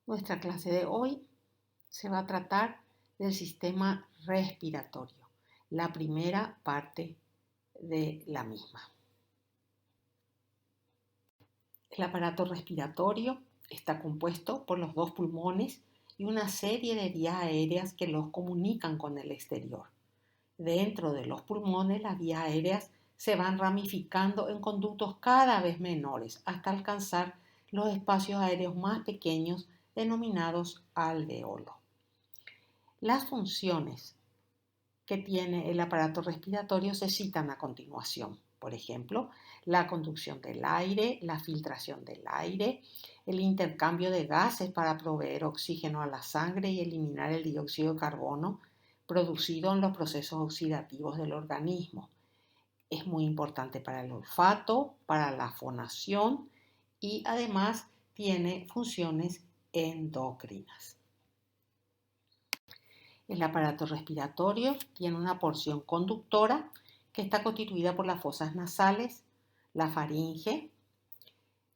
Nuestra clase de hoy se va a tratar del sistema respiratorio, la primera parte de la misma. El aparato respiratorio está compuesto por los dos pulmones y una serie de vías aéreas que los comunican con el exterior. Dentro de los pulmones, las vías aéreas se van ramificando en conductos cada vez menores hasta alcanzar los espacios aéreos más pequeños denominados alveolos. Las funciones que tiene el aparato respiratorio se citan a continuación. Por ejemplo, la conducción del aire, la filtración del aire, el intercambio de gases para proveer oxígeno a la sangre y eliminar el dióxido de carbono producido en los procesos oxidativos del organismo. Es muy importante para el olfato, para la fonación y además tiene funciones endocrinas. El aparato respiratorio tiene una porción conductora que está constituida por las fosas nasales, la faringe,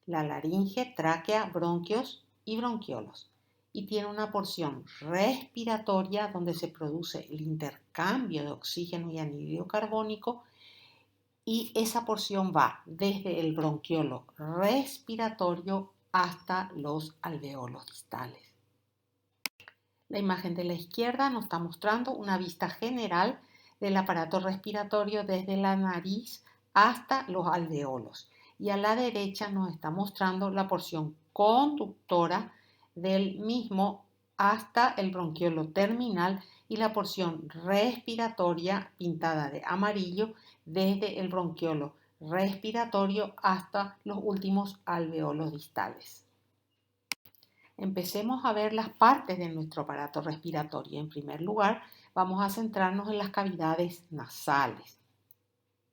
la laringe, tráquea, bronquios y bronquiolos. Y tiene una porción respiratoria donde se produce el intercambio de oxígeno y anhídrido carbónico y esa porción va desde el bronquiolo respiratorio hasta los alveolos distales. La imagen de la izquierda nos está mostrando una vista general del aparato respiratorio desde la nariz hasta los alveolos. Y a la derecha nos está mostrando la porción conductora del mismo hasta el bronquiolo terminal y la porción respiratoria pintada de amarillo desde el bronquiolo respiratorio hasta los últimos alveolos distales. Empecemos a ver las partes de nuestro aparato respiratorio. En primer lugar, vamos a centrarnos en las cavidades nasales.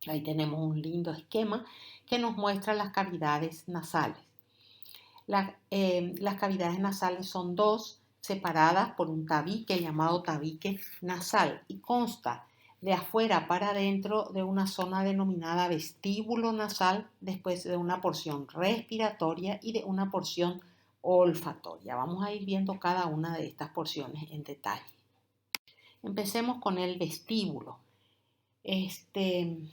Ahí tenemos un lindo esquema que nos muestra las cavidades nasales. Las cavidades nasales son dos, separadas por un tabique llamado tabique nasal y consta de afuera para adentro de una zona denominada vestíbulo nasal, después de una porción respiratoria y de una porción olfatoria. Vamos a ir viendo cada una de estas porciones en detalle. Empecemos con el vestíbulo. El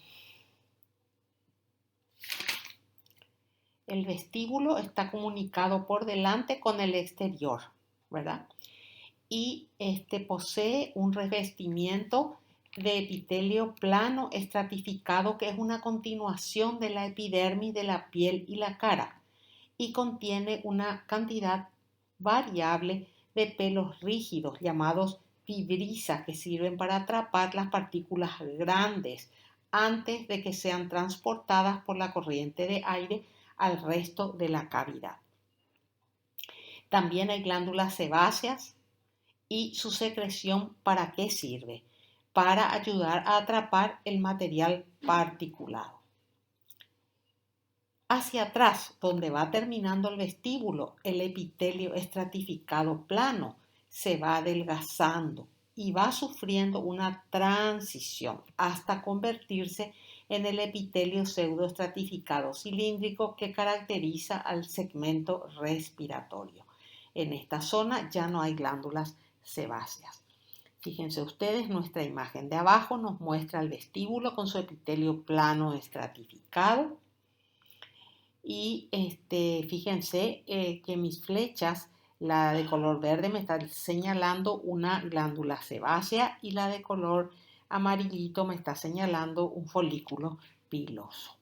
vestíbulo está comunicado por delante con el exterior, ¿verdad? Y posee un revestimiento de epitelio plano estratificado que es una continuación de la epidermis de la piel y la cara y contiene una cantidad variable de pelos rígidos llamados fibrisas que sirven para atrapar las partículas grandes antes de que sean transportadas por la corriente de aire al resto de la cavidad. También hay glándulas sebáceas y su secreción ¿para qué sirve? Para ayudar a atrapar el material particulado. Hacia atrás, donde va terminando el vestíbulo, el epitelio estratificado plano se va adelgazando y va sufriendo una transición hasta convertirse en el epitelio pseudoestratificado cilíndrico que caracteriza al segmento respiratorio. En esta zona ya no hay glándulas sebáceas. Fíjense ustedes, nuestra imagen de abajo nos muestra el vestíbulo con su epitelio plano estratificado. Y fíjense que mis flechas, la de color verde me está señalando una glándula sebácea y la de color amarillito me está señalando un folículo piloso.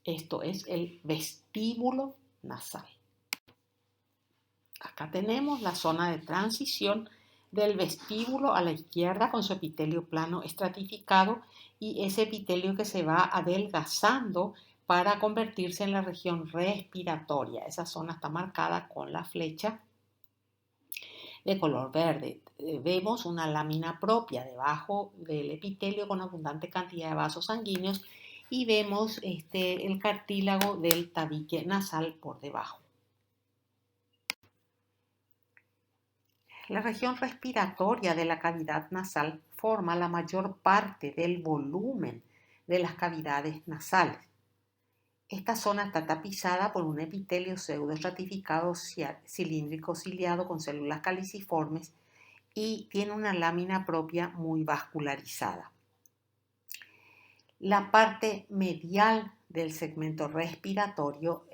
Esto es el vestíbulo nasal. Acá tenemos la zona de transición del vestíbulo a la izquierda con su epitelio plano estratificado y ese epitelio que se va adelgazando para convertirse en la región respiratoria. Esa zona está marcada con la flecha de color verde. Vemos una lámina propia debajo del epitelio con abundante cantidad de vasos sanguíneos y vemos el cartílago del tabique nasal por debajo. La región respiratoria de la cavidad nasal forma la mayor parte del volumen de las cavidades nasales. Esta zona está tapizada por un epitelio pseudoestratificado cilíndrico ciliado con células caliciformes y tiene una lámina propia muy vascularizada. La parte medial del segmento respiratorio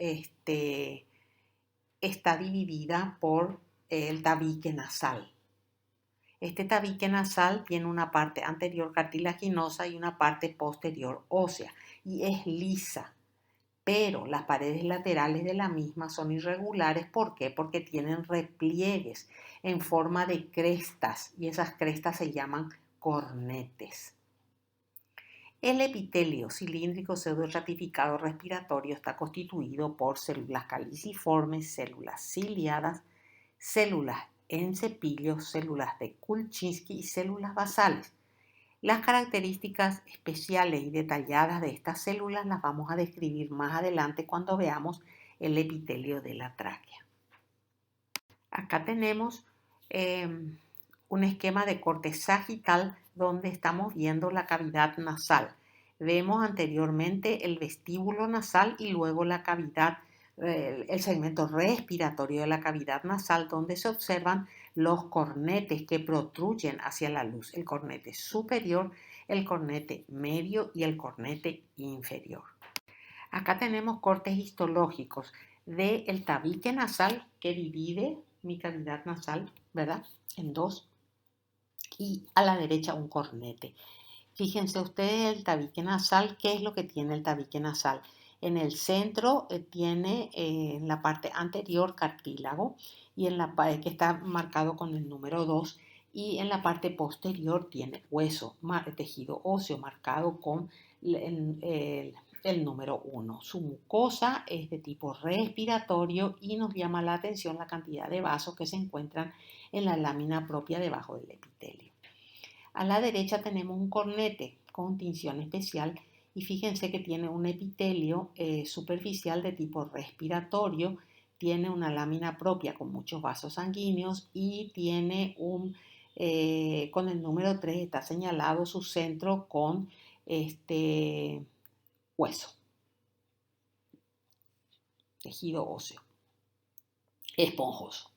está dividida por el tabique nasal. Este tabique nasal tiene una parte anterior cartilaginosa y una parte posterior ósea y es lisa, pero las paredes laterales de la misma son irregulares. ¿Por qué? Porque tienen repliegues en forma de crestas y esas crestas se llaman cornetes. El epitelio cilíndrico pseudoestratificado respiratorio está constituido por células caliciformes, células ciliadas, células en cepillo, células de Kulczynski y células basales. Las características especiales y detalladas de estas células las vamos a describir más adelante cuando veamos el epitelio de la tráquea. Acá tenemos un esquema de corte sagital donde estamos viendo la cavidad nasal. Vemos anteriormente el vestíbulo nasal y luego la cavidad, el segmento respiratorio de la cavidad nasal, donde se observan los cornetes que protruyen hacia la luz, el cornete superior, el cornete medio y el cornete inferior. Acá tenemos cortes histológicos del tabique nasal que divide mi cavidad nasal, ¿verdad?, en dos, y a la derecha un cornete. Fíjense ustedes el tabique nasal. ¿Qué es lo que tiene el tabique nasal? En el centro tiene en la parte anterior cartílago y en la que está marcado con el número 2, y en la parte posterior tiene hueso, tejido óseo marcado con el número 1. Su mucosa es de tipo respiratorio y nos llama la atención la cantidad de vasos que se encuentran en la lámina propia debajo del epitelio. A la derecha tenemos un cornete con tinción especial y fíjense que tiene un epitelio superficial de tipo respiratorio, tiene una lámina propia con muchos vasos sanguíneos y tiene con el número 3 está señalado su centro con hueso, tejido óseo, esponjoso.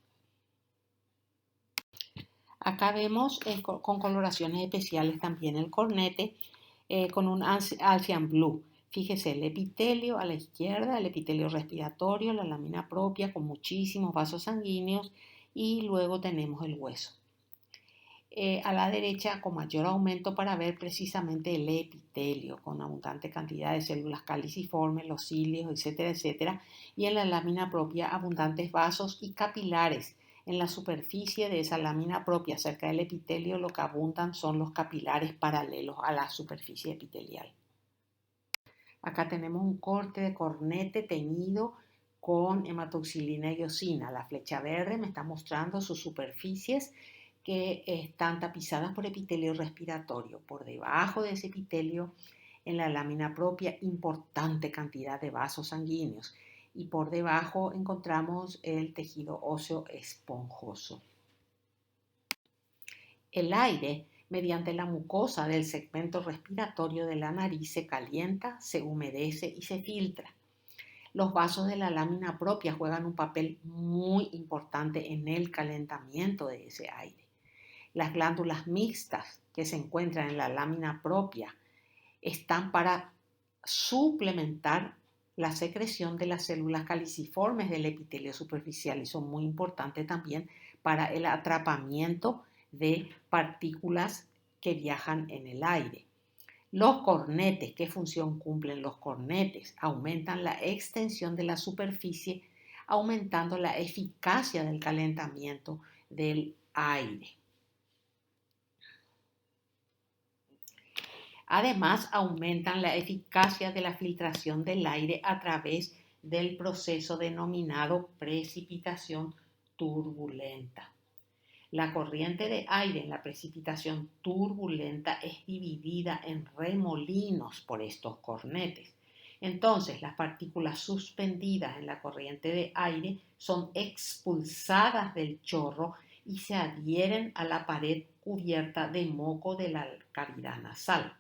Acá vemos con coloraciones especiales también el cornete con un Alcian Blue. Fíjese el epitelio a la izquierda, el epitelio respiratorio, la lámina propia con muchísimos vasos sanguíneos y luego tenemos el hueso. A la derecha con mayor aumento para ver precisamente el epitelio con abundante cantidad de células caliciformes, los cilios, etcétera, etcétera, y en la lámina propia abundantes vasos y capilares. En la superficie de esa lámina propia cerca del epitelio lo que abundan son los capilares paralelos a la superficie epitelial. Acá tenemos un corte de cornete teñido con hematoxilina y eosina. La flecha verde me está mostrando sus superficies que están tapizadas por epitelio respiratorio. Por debajo de ese epitelio, en la lámina propia, importante cantidad de vasos sanguíneos. Y por debajo encontramos el tejido óseo esponjoso. El aire, mediante la mucosa del segmento respiratorio de la nariz, se calienta, se humedece y se filtra. Los vasos de la lámina propia juegan un papel muy importante en el calentamiento de ese aire. Las glándulas mixtas que se encuentran en la lámina propia están para suplementar la secreción de las células caliciformes del epitelio superficial y son muy importantes también para el atrapamiento de partículas que viajan en el aire. Los cornetes, ¿qué función cumplen los cornetes? Aumentan la extensión de la superficie, aumentando la eficacia del calentamiento del aire. Además, aumentan la eficacia de la filtración del aire a través del proceso denominado precipitación turbulenta. La corriente de aire en la precipitación turbulenta es dividida en remolinos por estos cornetes. Entonces, las partículas suspendidas en la corriente de aire son expulsadas del chorro y se adhieren a la pared cubierta de moco de la cavidad nasal.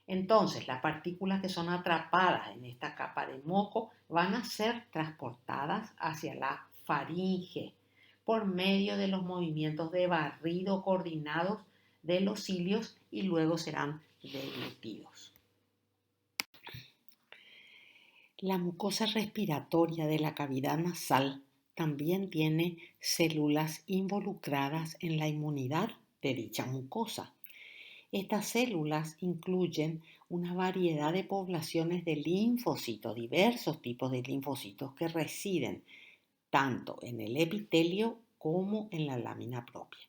Entonces, las partículas que son atrapadas en esta capa de moco van a ser transportadas hacia la faringe por medio de los movimientos de barrido coordinados de los cilios y luego serán deglutidos. La mucosa respiratoria de la cavidad nasal también tiene células involucradas en la inmunidad de dicha mucosa. Estas células incluyen una variedad de poblaciones de linfocitos, diversos tipos de linfocitos que residen tanto en el epitelio como en la lámina propia.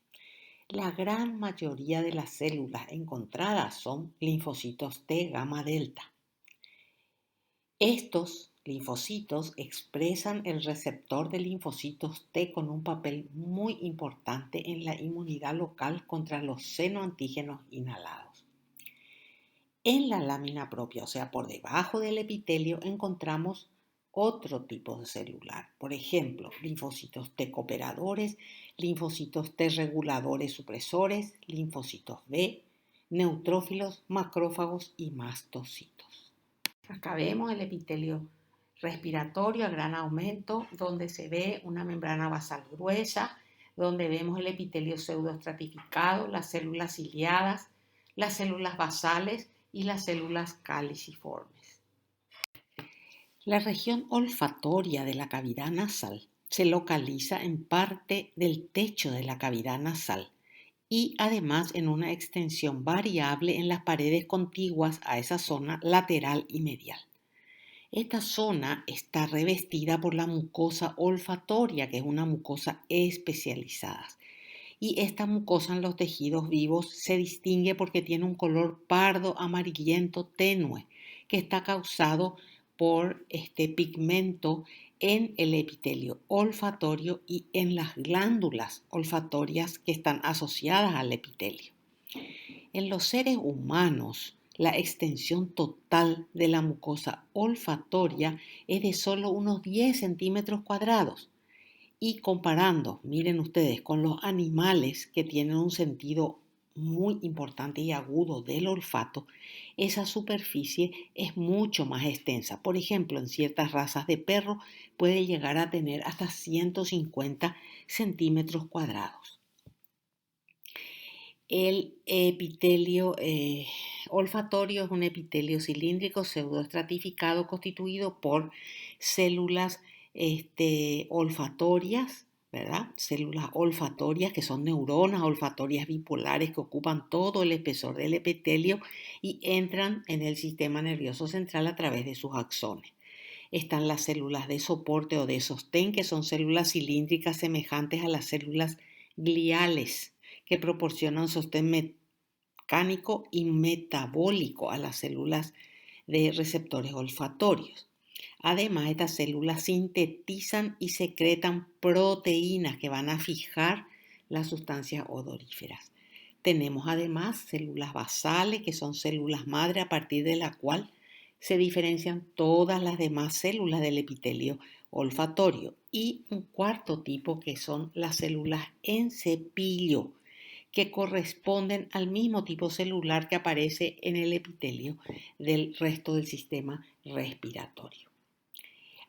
La gran mayoría de las células encontradas son linfocitos T gamma delta. Estos linfocitos expresan el receptor de linfocitos T con un papel muy importante en la inmunidad local contra los senoantígenos inhalados. En la lámina propia, o sea, por debajo del epitelio, encontramos otro tipo de celular. Por ejemplo, linfocitos T cooperadores, linfocitos T reguladores supresores, linfocitos B, neutrófilos, macrófagos y mastocitos. Acá vemos el epitelio respiratorio a gran aumento, donde se ve una membrana basal gruesa, donde vemos el epitelio pseudoestratificado, las células ciliadas, las células basales y las células caliciformes. La región olfatoria de la cavidad nasal se localiza en parte del techo de la cavidad nasal y además en una extensión variable en las paredes contiguas a esa zona lateral y medial. Esta zona está revestida por la mucosa olfatoria, que es una mucosa especializada. Y esta mucosa en los tejidos vivos se distingue porque tiene un color pardo amarillento tenue, que está causado por este pigmento en el epitelio olfatorio y en las glándulas olfatorias que están asociadas al epitelio. En los seres humanos, la extensión total de la mucosa olfatoria es de solo unos 10 centímetros cuadrados. Y comparando, miren ustedes, con los animales que tienen un sentido muy importante y agudo del olfato, esa superficie es mucho más extensa. Por ejemplo, en ciertas razas de perro puede llegar a tener hasta 150 centímetros cuadrados. El epitelio olfatorio es un epitelio cilíndrico pseudoestratificado constituido por células olfatorias, ¿verdad? Células olfatorias que son neuronas olfatorias bipolares que ocupan todo el espesor del epitelio y entran en el sistema nervioso central a través de sus axones. Están las células de soporte o de sostén, que son células cilíndricas semejantes a las células gliales, que proporcionan sostén mecánico y metabólico a las células de receptores olfatorios. Además, estas células sintetizan y secretan proteínas que van a fijar las sustancias odoríferas. Tenemos además células basales, que son células madre a partir de la cual se diferencian todas las demás células del epitelio olfatorio. Y un cuarto tipo que son las células en cepillo, que corresponden al mismo tipo celular que aparece en el epitelio del resto del sistema respiratorio.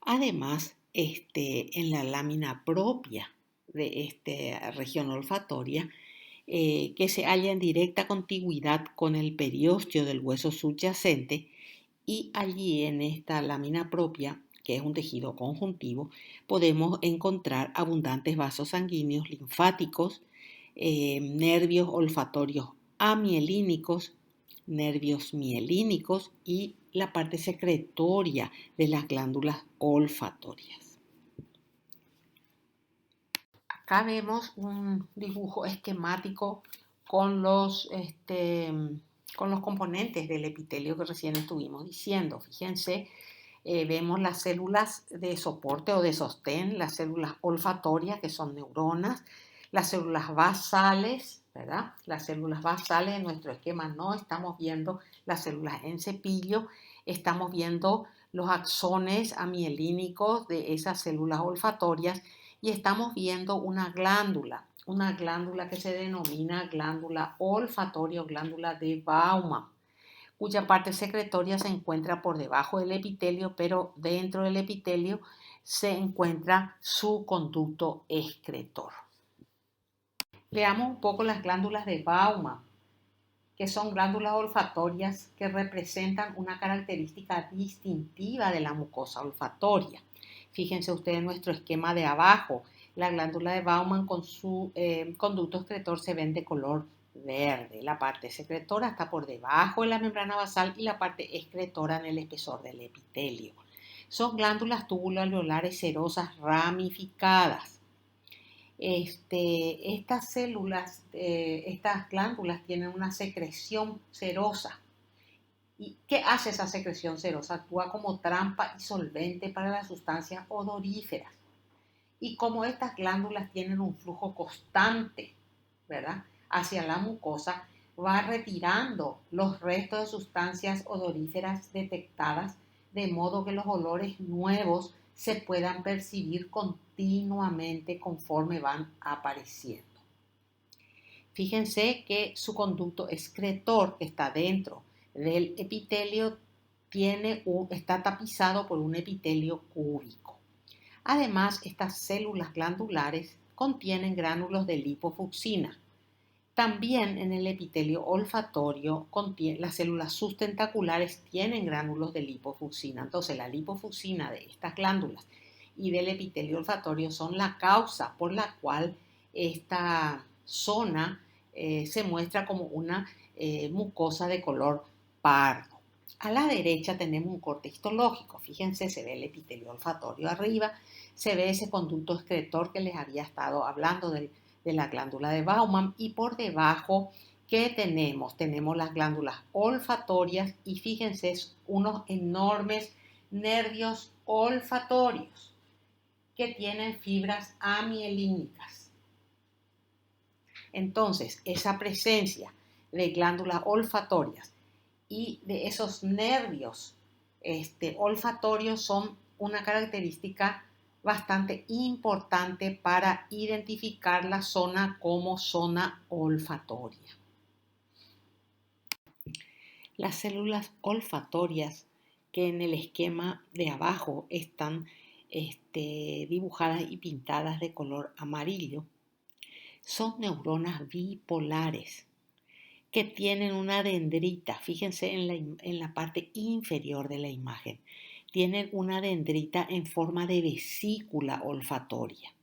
Además, en la lámina propia de esta región olfatoria, que se halla en directa contigüidad con el periósteo del hueso subyacente, y allí en esta lámina propia, que es un tejido conjuntivo, podemos encontrar abundantes vasos sanguíneos linfáticos, nervios olfatorios amielínicos, nervios mielínicos y la parte secretoria de las glándulas olfatorias. Acá vemos un dibujo esquemático con los componentes del epitelio que recién estuvimos diciendo. Fíjense, vemos las células de soporte o de sostén, las células olfatorias, que son neuronas, las células basales, ¿verdad? Las células basales en nuestro esquema no estamos viendo las células en cepillo, estamos viendo los axones amielínicos de esas células olfatorias y estamos viendo una glándula que se denomina glándula olfatoria o glándula de Baumann, cuya parte secretoria se encuentra por debajo del epitelio, pero dentro del epitelio se encuentra su conducto excretor. Veamos un poco las glándulas de Baumann, que son glándulas olfatorias que representan una característica distintiva de la mucosa olfatoria. Fíjense ustedes en nuestro esquema de abajo, la glándula de Baumann con su conducto excretor se ven de color verde. La parte secretora está por debajo de la membrana basal y la parte excretora en el espesor del epitelio. Son glándulas tubulo-alveolares cerosas ramificadas. Estas células, estas glándulas tienen una secreción serosa. ¿Y qué hace esa secreción serosa? Actúa como trampa y solvente para las sustancias odoríferas. Y como estas glándulas tienen un flujo constante, ¿verdad?, hacia la mucosa, va retirando los restos de sustancias odoríferas detectadas, de modo que los olores nuevos se puedan percibir continuamente conforme van apareciendo. Fíjense que su conducto excretor, que está dentro del epitelio, está tapizado por un epitelio cúbico. Además, estas células glandulares contienen gránulos de lipofucsina. También en el epitelio olfatorio, las células sustentaculares tienen gránulos de lipofucsina. Entonces, la lipofucsina de estas glándulas y del epitelio olfatorio son la causa por la cual esta zona se muestra como una mucosa de color pardo. A la derecha tenemos un corte histológico. Fíjense, se ve el epitelio olfatorio arriba, se ve ese conducto excretor que les había estado hablando de la glándula de Baumann, y por debajo, ¿qué tenemos? Tenemos las glándulas olfatorias y fíjense, unos enormes nervios olfatorios que tienen fibras amielínicas. Entonces, esa presencia de glándulas olfatorias y de esos nervios olfatorios son una característica bastante importante para identificar la zona como zona olfatoria. Las células olfatorias que en el esquema de abajo están dibujadas y pintadas de color amarillo son neuronas bipolares que tienen una dendrita. Fíjense en la parte inferior de la imagen. Tienen una dendrita en forma de vesícula olfatoria.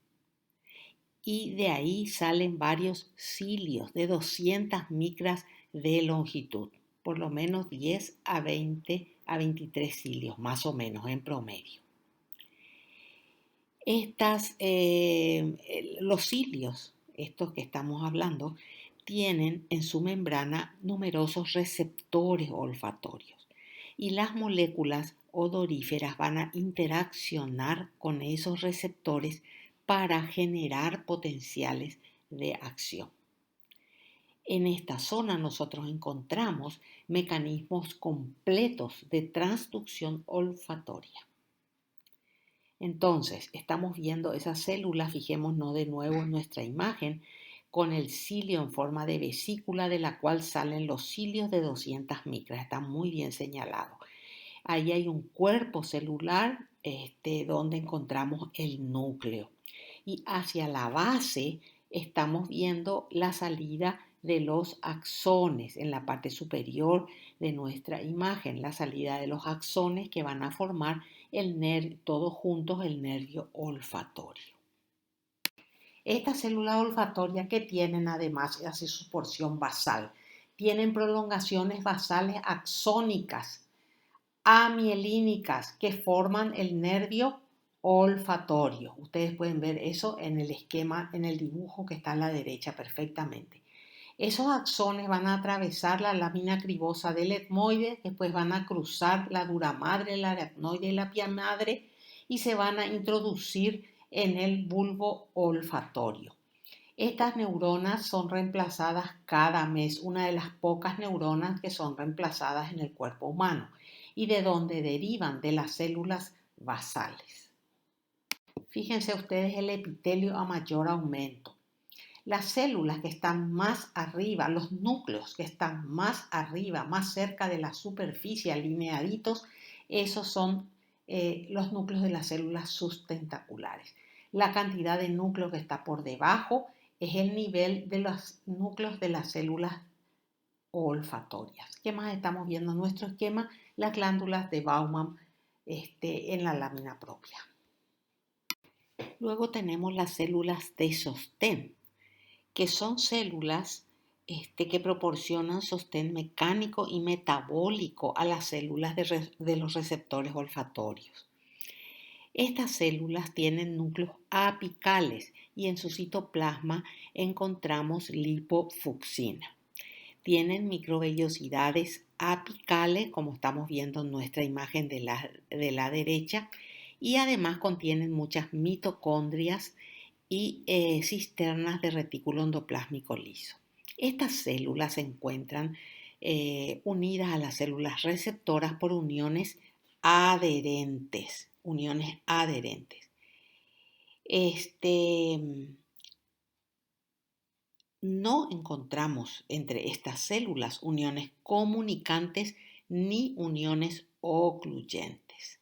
Y de ahí salen varios cilios de 200 micras de longitud, por lo menos 10 a 20 a 23 cilios, más o menos en promedio. Los cilios, estos que estamos hablando, tienen en su membrana numerosos receptores olfatorios y las moléculas odoríferas van a interaccionar con esos receptores para generar potenciales de acción. En esta zona nosotros encontramos mecanismos completos de transducción olfatoria. Entonces, estamos viendo esas células, fijémonos de nuevo en nuestra imagen, con el cilio en forma de vesícula de la cual salen los cilios de 200 micras. Está muy bien señalado. Ahí hay un cuerpo celular donde encontramos el núcleo. Y hacia la base estamos viendo la salida de los axones en la parte superior de nuestra imagen, la salida de los axones que van a formar todos juntos el nervio olfatorio. Estas células olfatorias que tienen además hacia su porción basal, tienen prolongaciones basales axónicas, amielínicas, que forman el nervio olfatorio. Ustedes pueden ver eso en el esquema, en el dibujo que está a la derecha perfectamente. Esos axones van a atravesar la lámina cribosa del etmoide, después van a cruzar la dura madre, el aracnoide y la pia madre y se van a introducir en el bulbo olfatorio. Estas neuronas son reemplazadas cada mes, una de las pocas neuronas que son reemplazadas en el cuerpo humano y de donde derivan de las células basales. Fíjense ustedes el epitelio a mayor aumento. Las células que están más arriba, los núcleos que están más arriba, más cerca de la superficie, alineaditos, esos son los núcleos de las células sustentaculares. La cantidad de núcleos que está por debajo es el nivel de los núcleos de las células olfatorias. ¿Qué más estamos viendo en nuestro esquema? Las glándulas de Bowman en la lámina propia. Luego tenemos las células de sostén, que son células que proporcionan sostén mecánico y metabólico a las células de los receptores olfatorios. Estas células tienen núcleos apicales y en su citoplasma encontramos lipofucsina. Tienen microvellosidades apicales, como estamos viendo en nuestra imagen de la derecha, y además contienen muchas mitocondrias y cisternas de retículo endoplásmico liso. Estas células se encuentran unidas a las células receptoras por uniones adherentes. No encontramos entre estas células uniones comunicantes ni uniones ocluyentes.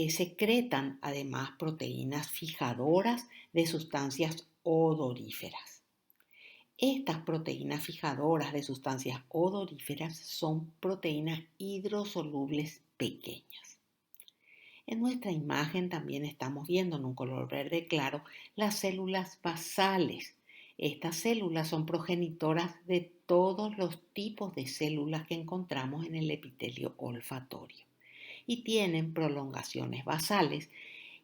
Secretan además proteínas fijadoras de sustancias odoríferas. Estas proteínas fijadoras de sustancias odoríferas son proteínas hidrosolubles pequeñas. En nuestra imagen también estamos viendo en un color verde claro las células basales. Estas células son progenitoras de todos los tipos de células que encontramos en el epitelio olfatorio y tienen prolongaciones basales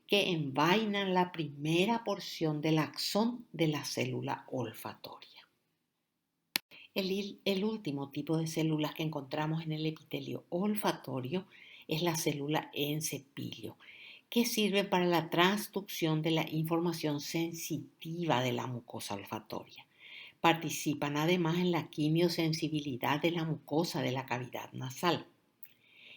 que envainan la primera porción del axón de la célula olfatoria. El último tipo de células que encontramos en el epitelio olfatorio es la célula en cepillo, que sirve para la transducción de la información sensitiva de la mucosa olfatoria. Participan además en la quimiosensibilidad de la mucosa de la cavidad nasal.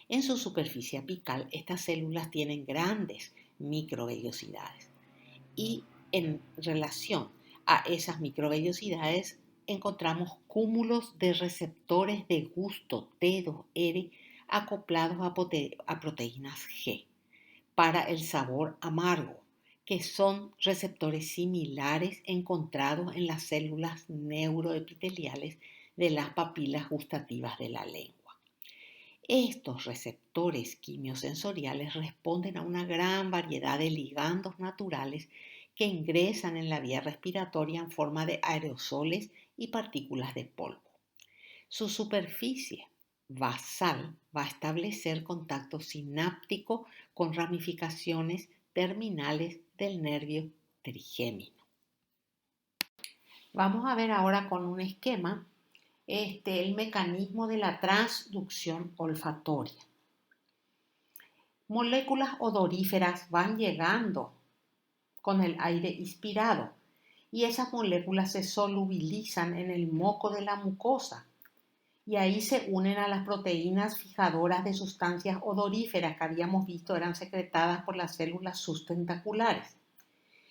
En su superficie apical, estas células tienen grandes microvellosidades y en relación a esas microvellosidades encontramos cúmulos de receptores de gusto T2R acoplados a proteínas G para el sabor amargo, que son receptores similares encontrados en las células neuroepiteliales de las papilas gustativas de la lengua. Estos receptores quimiosensoriales responden a una gran variedad de ligandos naturales que ingresan en la vía respiratoria en forma de aerosoles y partículas de polvo. Su superficie basal va a establecer contacto sináptico con ramificaciones terminales del nervio trigémino. Vamos a ver ahora con un esquema el mecanismo de la transducción olfatoria. Moléculas odoríferas van llegando con el aire inspirado y esas moléculas se solubilizan en el moco de la mucosa y ahí se unen a las proteínas fijadoras de sustancias odoríferas que habíamos visto eran secretadas por las células sustentaculares.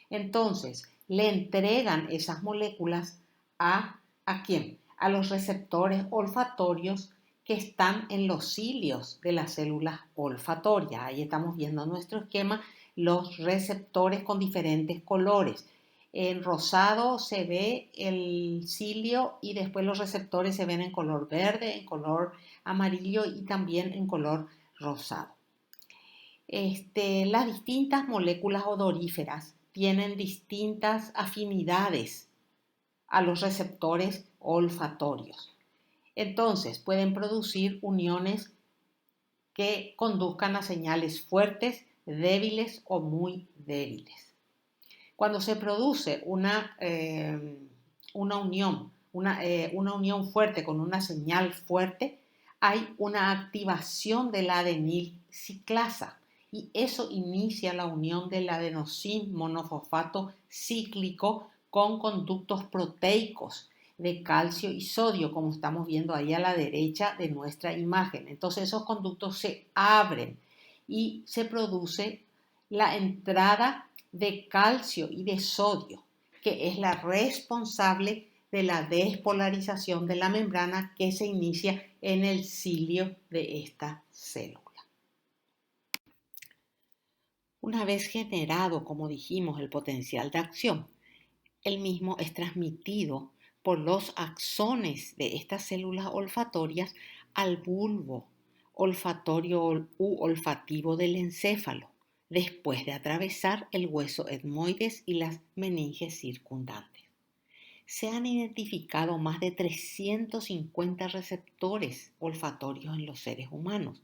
Entonces, le entregan esas moléculas ¿a quién? A los receptores olfatorios que están en los cilios de las células olfatorias. Ahí estamos viendo en nuestro esquema los receptores con diferentes colores. En rosado se ve el cilio y después los receptores se ven en color verde, en color amarillo y también en color rosado. Las distintas moléculas odoríferas tienen distintas afinidades a los receptores olfatorios. Entonces, pueden producir uniones que conduzcan a señales fuertes, débiles o muy débiles. Cuando se produce una unión fuerte con una señal fuerte, hay una activación de la adenilciclasa y eso inicia la unión del adenosin monofosfato cíclico con conductos proteicos de calcio y sodio, como estamos viendo ahí a la derecha de nuestra imagen. Entonces esos conductos se abren y se produce la entrada de calcio y de sodio, que es la responsable de la despolarización de la membrana que se inicia en el cilio de esta célula. Una vez generado, como dijimos, el potencial de acción, el mismo es transmitido por los axones de estas células olfatorias al bulbo olfatorio u olfativo del encéfalo, después de atravesar el hueso etmoides y las meninges circundantes. Se han identificado más de 350 receptores olfatorios en los seres humanos,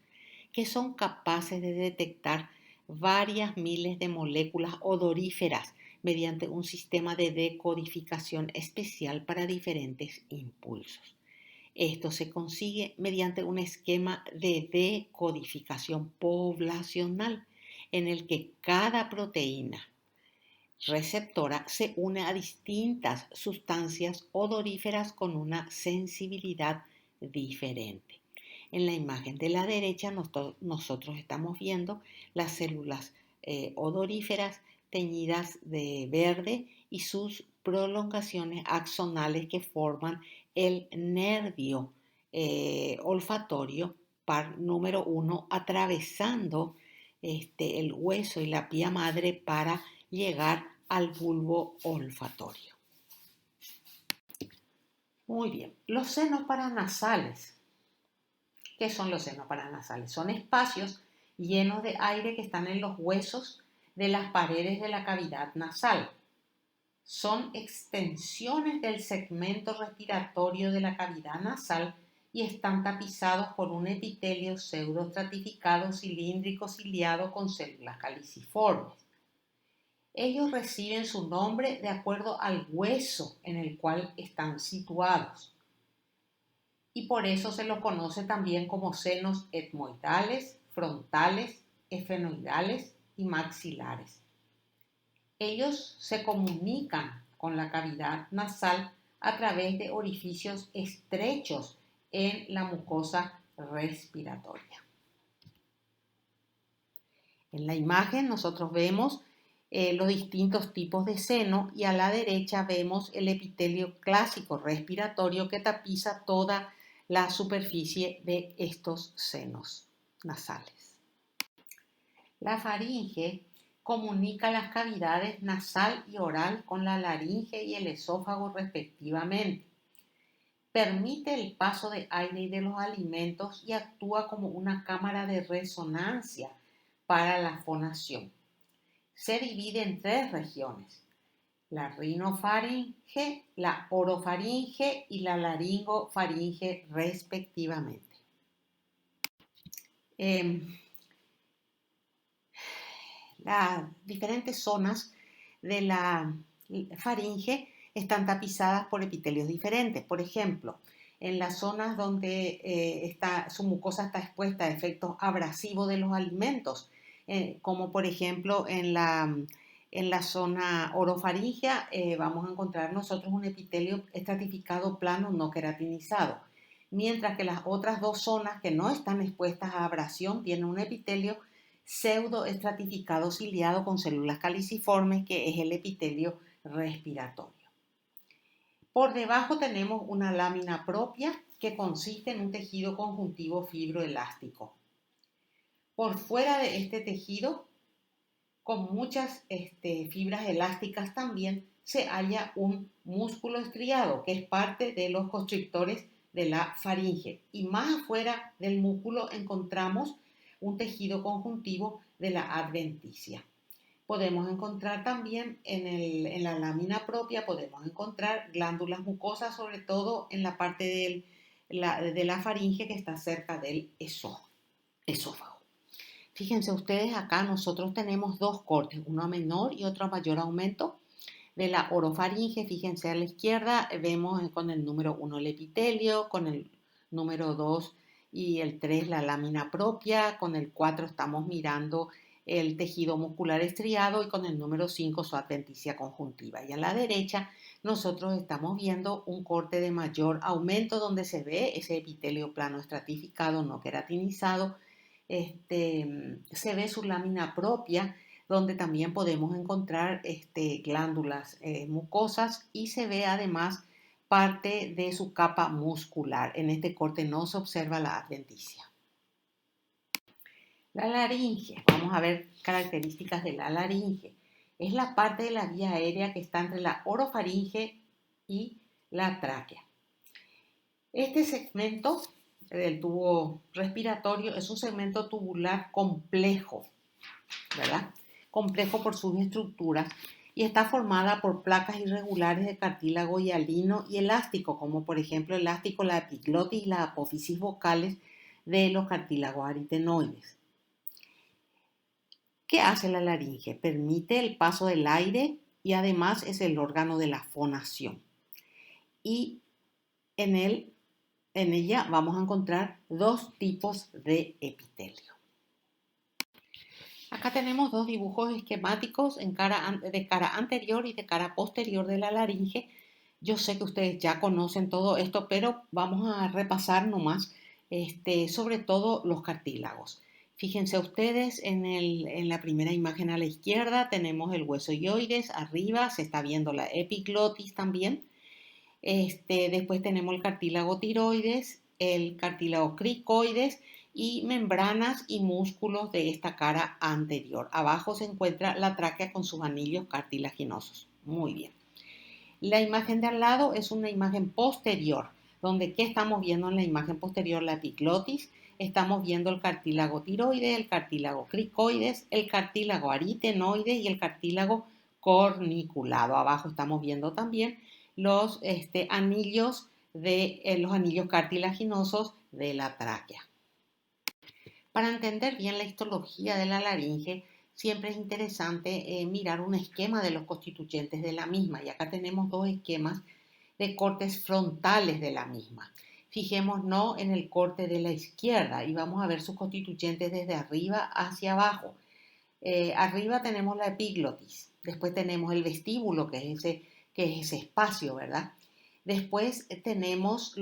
que son capaces de detectar varias miles de moléculas odoríferas mediante un sistema de decodificación especial para diferentes impulsos. Esto se consigue mediante un esquema de decodificación poblacional en el que cada proteína receptora se une a distintas sustancias odoríferas con una sensibilidad diferente. En la imagen de la derecha nosotros estamos viendo las células odoríferas teñidas de verde y sus prolongaciones axonales que forman el nervio olfatorio par número 1 atravesando el hueso y la pía madre para llegar al bulbo olfatorio. Muy bien, los senos paranasales. ¿Qué son los senos paranasales? Son espacios llenos de aire que están en los huesos de las paredes de la cavidad nasal. Son extensiones del segmento respiratorio de la cavidad nasal y están tapizados por un epitelio pseudoestratificado cilíndrico ciliado con células caliciformes. Ellos reciben su nombre de acuerdo al hueso en el cual están situados y por eso se los conoce también como senos etmoidales, frontales, esfenoidales y maxilares. Ellos se comunican con la cavidad nasal a través de orificios estrechos en la mucosa respiratoria. En la imagen nosotros vemos los distintos tipos de seno y a la derecha vemos el epitelio clásico respiratorio que tapiza toda la superficie de estos senos nasales. La faringe comunica las cavidades nasal y oral con la laringe y el esófago respectivamente. Permite el paso de aire y de los alimentos y actúa como una cámara de resonancia para la fonación. Se divide en 3 regiones, la rinofaringe, la orofaringe y la laringofaringe respectivamente. Las diferentes zonas de la faringe están tapizadas por epitelios diferentes. Por ejemplo, en las zonas donde su mucosa está expuesta a efectos abrasivos de los alimentos, como por ejemplo en la zona orofaringea vamos a encontrar nosotros un epitelio estratificado plano no queratinizado, mientras que las otras 2 zonas que no están expuestas a abrasión tienen un epitelio pseudoestratificado ciliado con células caliciformes, que es el epitelio respiratorio. Por debajo tenemos una lámina propia que consiste en un tejido conjuntivo fibroelástico. Por fuera de este tejido, con muchas fibras elásticas también, se halla un músculo estriado que es parte de los constrictores de la faringe. Y más afuera del músculo encontramos un tejido conjuntivo de la adventicia. Podemos encontrar también en la lámina propia, podemos encontrar glándulas mucosas, sobre todo en la parte de la faringe que está cerca del esófago. Fíjense ustedes, acá nosotros tenemos 2 cortes, uno a menor y otro a mayor aumento de la orofaringe. Fíjense a la izquierda, vemos con el número 1 el epitelio, con el número 2 y el 3 la lámina propia, con el 4 estamos mirando el tejido muscular estriado y con el número 5 su adventicia conjuntiva. Y a la derecha nosotros estamos viendo un corte de mayor aumento donde se ve ese epitelio plano estratificado no queratinizado. Se ve su lámina propia donde también podemos encontrar glándulas mucosas y se ve además parte de su capa muscular. En este corte no se observa la adventicia. La laringe, vamos a ver características de la laringe. Es la parte de la vía aérea que está entre la orofaringe y la tráquea. Este segmento del tubo respiratorio es un segmento tubular complejo, ¿verdad? Complejo por sus estructuras y está formada por placas irregulares de cartílago hialino y elástico, como por ejemplo elástico, la epiglotis y la apófisis vocales de los cartílagos aritenoides. ¿Qué hace la laringe? Permite el paso del aire y además es el órgano de la fonación. Y en ella vamos a encontrar dos tipos de epitelio. Acá tenemos dos dibujos esquemáticos de cara anterior y de cara posterior de la laringe. Yo sé que ustedes ya conocen todo esto, pero vamos a repasar nomás sobre todo los cartílagos. Fíjense ustedes en la primera imagen a la izquierda tenemos el hueso ioides, arriba se está viendo la epiglotis también. Después tenemos el cartílago tiroides, el cartílago cricoides y membranas y músculos de esta cara anterior. Abajo se encuentra la tráquea con sus anillos cartilaginosos. Muy bien. La imagen de al lado es una imagen posterior, donde ¿qué estamos viendo en la imagen posterior? La epiglotis. Estamos viendo el cartílago tiroides, el cartílago cricoides, el cartílago aritenoides y el cartílago corniculado. Abajo estamos viendo también los anillos los anillos cartilaginosos de la tráquea. Para entender bien la histología de la laringe, siempre es interesante mirar un esquema de los constituyentes de la misma. Y acá tenemos dos esquemas de cortes frontales de la misma. Fijémonos en el corte de la izquierda y vamos a ver sus constituyentes desde arriba hacia abajo. Arriba tenemos la epiglotis, después tenemos el vestíbulo, que es ese espacio, ¿verdad? Después tenemos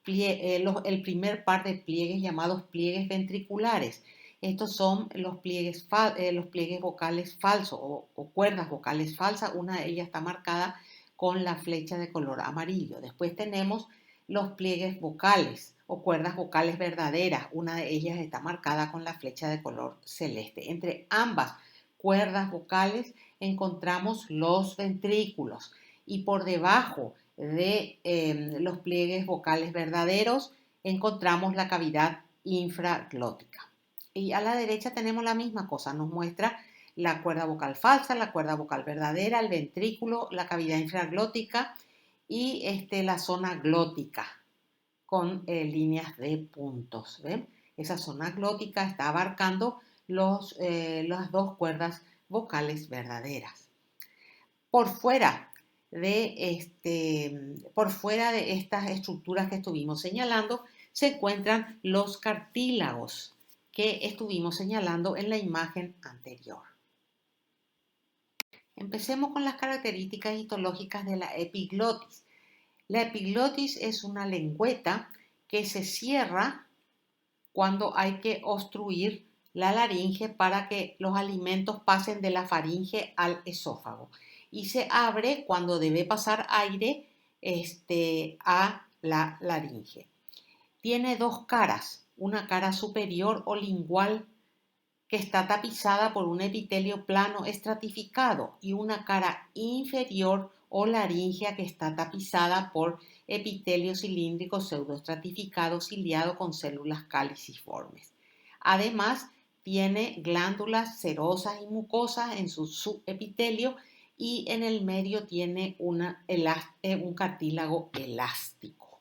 el primer par de pliegues llamados pliegues ventriculares. Estos son los pliegues vocales falsos o cuerdas vocales falsas. Una de ellas está marcada con la flecha de color amarillo. Después tenemos los pliegues vocales o cuerdas vocales verdaderas. Una de ellas está marcada con la flecha de color celeste. Entre ambas cuerdas vocales encontramos los ventrículos y por debajo de los pliegues vocales verdaderos encontramos la cavidad infraglótica. Y a la derecha tenemos la misma cosa, nos muestra la cuerda vocal falsa, la cuerda vocal verdadera, el ventrículo, la cavidad infraglótica y la zona glótica con líneas de puntos. ¿Ven? Esa zona glótica está abarcando las dos cuerdas vocales verdaderas. Por fuera por fuera de estas estructuras que estuvimos señalando, se encuentran los cartílagos que estuvimos señalando en la imagen anterior. Empecemos con las características histológicas de la epiglotis. La epiglotis es una lengüeta que se cierra cuando hay que obstruir la laringe para que los alimentos pasen de la faringe al esófago. Y se abre cuando debe pasar aire a la laringe. Tiene dos caras, una cara superior o lingual que está tapizada por un epitelio plano estratificado y una cara inferior o laringea que está tapizada por epitelio cilíndrico pseudoestratificado ciliado con células caliciformes. Además, tiene glándulas serosas y mucosas en su subepitelio y en el medio tiene un cartílago elástico.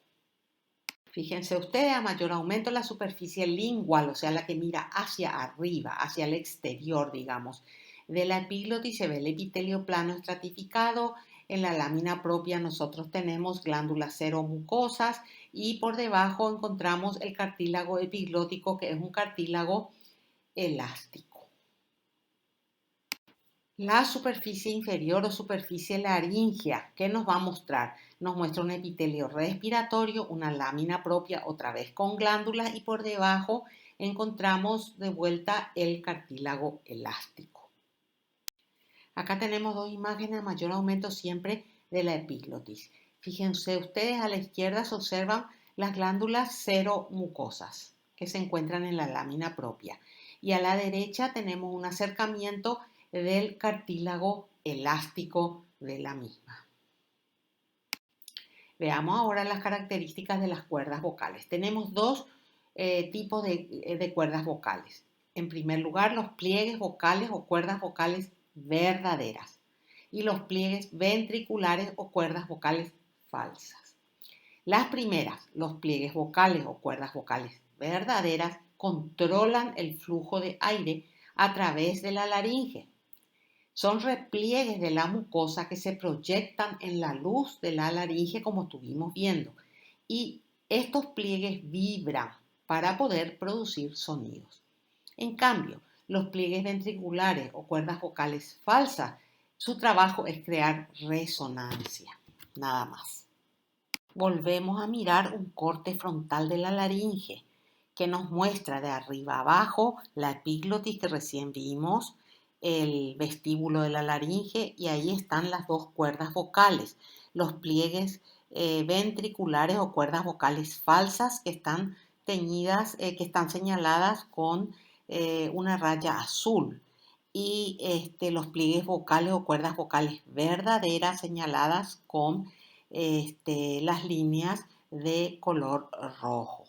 Fíjense ustedes, a mayor aumento la superficie lingual, o sea, la que mira hacia arriba, hacia el exterior, digamos, de la epiglotis se ve el epitelio plano estratificado. En la lámina propia nosotros tenemos glándulas seromucosas y por debajo encontramos el cartílago epiglótico, que es un cartílago elástico. La superficie inferior o superficie laringea, ¿qué nos va a mostrar? Nos muestra un epitelio respiratorio, una lámina propia, otra vez con glándulas, y por debajo encontramos de vuelta el cartílago elástico. Acá tenemos dos imágenes a mayor aumento siempre de la epiglotis. Fíjense ustedes, a la izquierda se observan las glándulas seromucosas que se encuentran en la lámina propia. Y a la derecha tenemos un acercamiento del cartílago elástico de la misma. Veamos ahora las características de las cuerdas vocales. Tenemos dos tipos de cuerdas vocales. En primer lugar, los pliegues vocales o cuerdas vocales verdaderas y los pliegues ventriculares o cuerdas vocales falsas. Las primeras, los pliegues vocales o cuerdas vocales verdaderas, controlan el flujo de aire a través de la laringe. Son repliegues de la mucosa que se proyectan en la luz de la laringe como estuvimos viendo. Y estos pliegues vibran para poder producir sonidos. En cambio, los pliegues ventriculares o cuerdas vocales falsas, su trabajo es crear resonancia, nada más. Volvemos a mirar un corte frontal de la laringe que nos muestra de arriba abajo la epiglotis que recién vimos, el vestíbulo de la laringe y ahí están las dos cuerdas vocales, los pliegues ventriculares o cuerdas vocales falsas que están teñidas, que están señaladas con una raya azul y los pliegues vocales o cuerdas vocales verdaderas señaladas con las líneas de color rojo.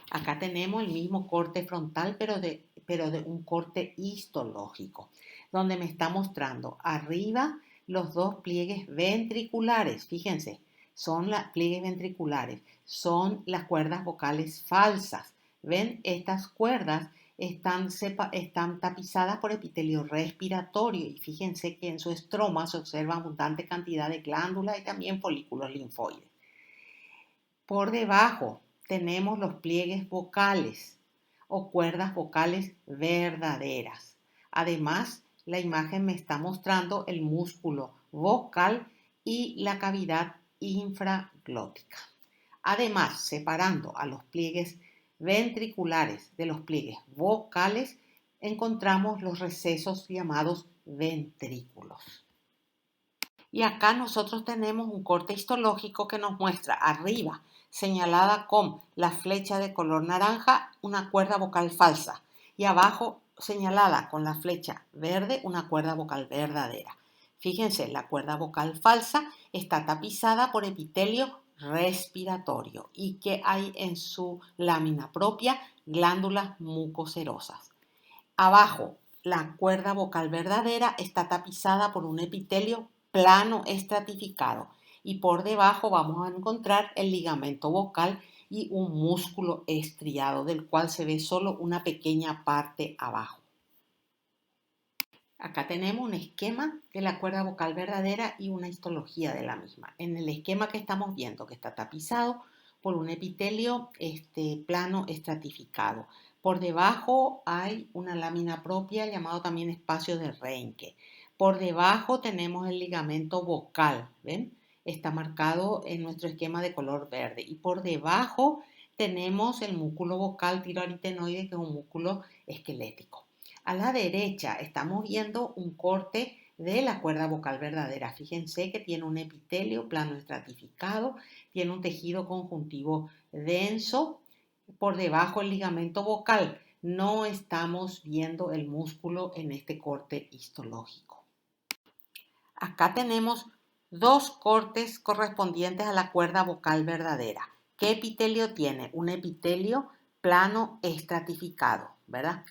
Acá tenemos el mismo corte frontal, pero de un corte histológico, donde me está mostrando arriba los dos pliegues ventriculares. Fíjense, son las pliegues ventriculares, son las cuerdas vocales falsas. ¿Ven? Estas cuerdas están tapizadas por epitelio respiratorio y fíjense que en su estroma se observa abundante cantidad de glándulas y también folículos linfoides. Por debajo tenemos los pliegues vocales o cuerdas vocales verdaderas. Además, la imagen me está mostrando el músculo vocal y la cavidad infraglótica. Además, separando a los pliegues ventriculares de los pliegues vocales, encontramos los recesos llamados ventrículos. Y acá nosotros tenemos un corte histológico que nos muestra arriba, señalada con la flecha de color naranja, una cuerda vocal falsa. Y abajo, señalada con la flecha verde, una cuerda vocal verdadera. Fíjense, la cuerda vocal falsa está tapizada por epitelio respiratorio y que hay en su lámina propia glándulas mucoserosas. Abajo, la cuerda vocal verdadera está tapizada por un epitelio plano estratificado y por debajo vamos a encontrar el ligamento vocal y un músculo estriado del cual se ve solo una pequeña parte abajo. Acá tenemos un esquema de la cuerda vocal verdadera y una histología de la misma. En el esquema que estamos viendo, que está tapizado por un epitelio plano estratificado. Por debajo hay una lámina propia llamado también espacio de Reinke. Por debajo tenemos el ligamento vocal, ¿ven? Está marcado en nuestro esquema de color verde. Y por debajo tenemos el músculo vocal tiroaritenoide, que es un músculo esquelético. A la derecha estamos viendo un corte de la cuerda vocal verdadera. Fíjense que tiene un epitelio plano estratificado, tiene un tejido conjuntivo denso, por debajo el ligamento vocal. No estamos viendo el músculo en este corte histológico. Acá tenemos dos cortes correspondientes a la cuerda vocal verdadera. ¿Qué epitelio tiene? Un epitelio plano estratificado, ¿verdad?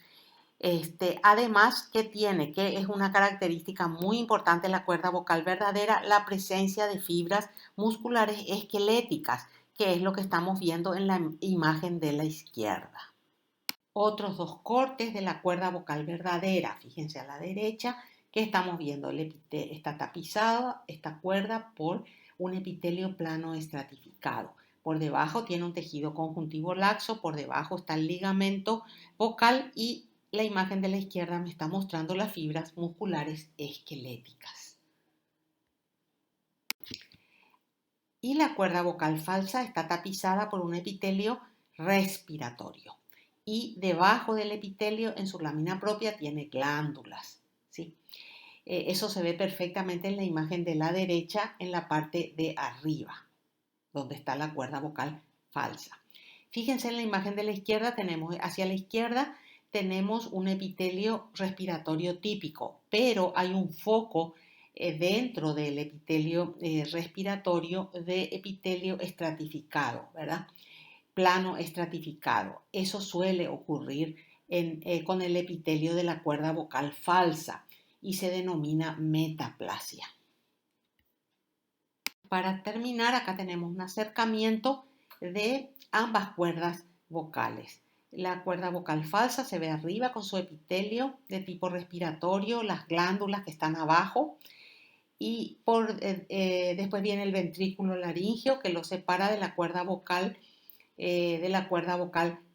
Además, ¿qué tiene? Que es una característica muy importante de la cuerda vocal verdadera, la presencia de fibras musculares esqueléticas, que es lo que estamos viendo en la imagen de la izquierda. Otros dos cortes de la cuerda vocal verdadera, fíjense a la derecha, que estamos viendo, está tapizada esta cuerda por un epitelio plano estratificado. Por debajo tiene un tejido conjuntivo laxo, por debajo está el ligamento vocal y la imagen de la izquierda me está mostrando las fibras musculares esqueléticas. Y la cuerda vocal falsa está tapizada por un epitelio respiratorio. y debajo del epitelio en su lámina propia tiene glándulas, ¿sí? Eso se ve perfectamente en la imagen de la derecha en la parte de arriba, donde está la cuerda vocal falsa. Fíjense en la imagen de la izquierda, hacia la izquierda tenemos un epitelio respiratorio típico, pero hay un foco dentro del epitelio respiratorio de epitelio estratificado, ¿verdad? Plano estratificado. Eso suele ocurrir con el epitelio de la cuerda vocal falsa y se denomina metaplasia. Para terminar, acá tenemos un acercamiento de ambas cuerdas vocales. La cuerda vocal falsa se ve arriba con su epitelio de tipo respiratorio, las glándulas que están abajo y después viene el ventrículo laríngeo que lo separa de la cuerda vocal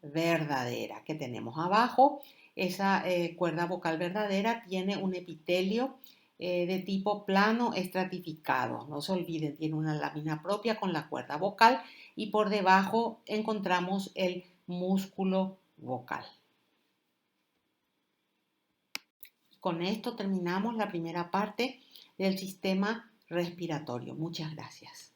verdadera que tenemos abajo. Esa cuerda vocal verdadera tiene un epitelio de tipo plano estratificado. No se olviden, tiene una lámina propia con la cuerda vocal y por debajo encontramos el músculo vocal. Con esto terminamos la primera parte del sistema respiratorio. Muchas gracias.